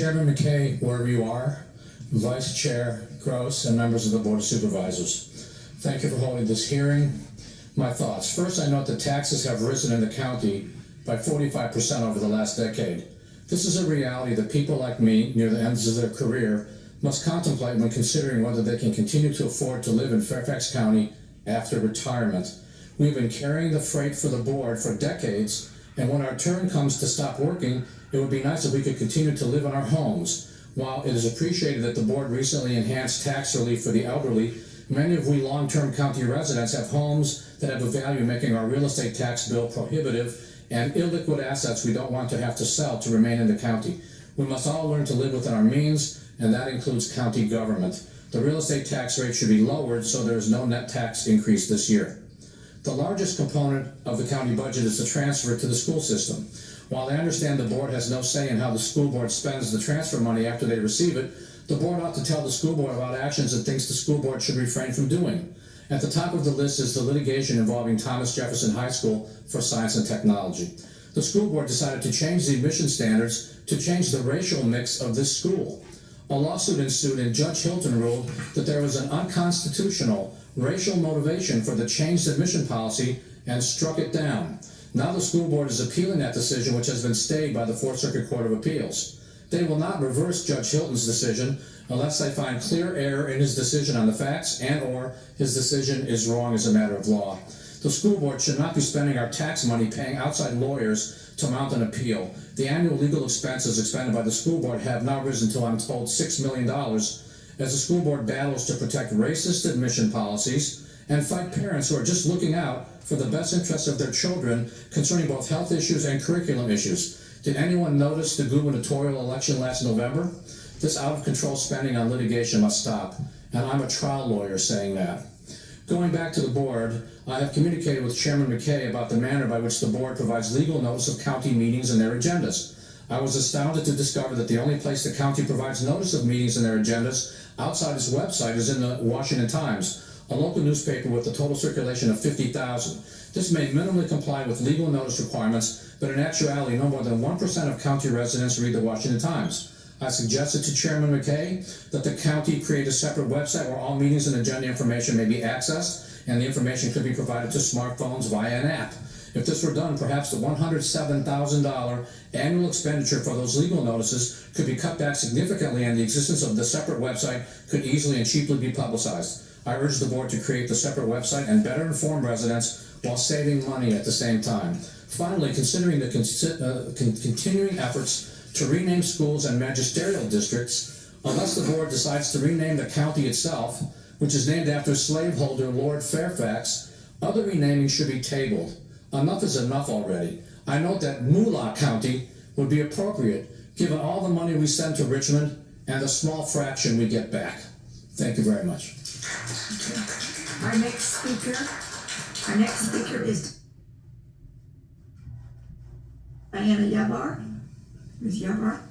Chairman McKay, wherever you are, Vice Chair Gross, and members of the Board of Supervisors. Thank you for holding this hearing. My thoughts. First, I note that taxes have risen in the county by 45% over the last decade. This is a reality that people like me, near the ends of their career, must contemplate when considering whether they can continue to afford to live in Fairfax County after retirement. We've been carrying the freight for the board for decades, and when our turn comes to stop working, it would be nice if we could continue to live in our homes. While it is appreciated that the board recently enhanced tax relief for the elderly, many of we long-term county residents have homes that have a value, making our real estate tax bill prohibitive, and illiquid assets we don't want to have to sell to remain in the county. We must all learn to live within our means, and that includes county government. The real estate tax rate should be lowered so there is no net tax increase this year. The largest component of the county budget is the transfer to the school system. While I understand the board has no say in how the school board spends the transfer money after they receive it, the board ought to tell the school board about actions it thinks the school board should refrain from doing. At the top of the list is the litigation involving Thomas Jefferson High School for Science and Technology. The school board decided to change the admission standards to change the racial mix of this school. A lawsuit ensued, and Judge Hilton ruled that there was an unconstitutional racial motivation for the changed admission policy and struck it down. Now the school board is appealing that decision, which has been stayed by the Fourth Circuit Court of Appeals. They will not reverse Judge Hilton's decision unless they find clear error in his decision on the facts and/or his decision is wrong as a matter of law. The school board should not be spending our tax money paying outside lawyers to mount an appeal. The annual legal expenses expended by the school board have now risen to, I'm told, $6 million as the school board battles to protect racist admission policies and fight parents who are just looking out for the best interests of their children concerning both health issues and curriculum issues. Did anyone notice the gubernatorial election last November? This out-of-control spending on litigation must stop, and I'm a trial lawyer saying that. Going back to the board, I have communicated with Chairman McKay about the manner by which the board provides legal notice of county meetings and their agendas. I was astounded to discover that the only place the county provides notice of meetings and their agendas outside its website is in the Washington Times, a local newspaper with a total circulation of 50,000. This may minimally comply with legal notice requirements, but in actuality, no more than 1% of county residents read the Washington Times. I suggested to Chairman McKay that the county create a separate website where all meetings and agenda information may be accessed, and the information could be provided to smartphones via an app. If this were done, perhaps the $107,000 annual expenditure for those legal notices could be cut back significantly, and the existence of the separate website could easily and cheaply be publicized. I urge the board to create the separate website and better inform residents while saving money at the same time. Finally, considering the continuing efforts to rename schools and magisterial districts, unless the board decides to rename the county itself, which is named after slaveholder Lord Fairfax, other renaming should be tabled. Enough is enough already. I note that Moolah County would be appropriate, given all the money we send to Richmond and the small fraction we get back. Thank you very much. Okay. Our next speaker is Diana Yabar. Ms. Yabar.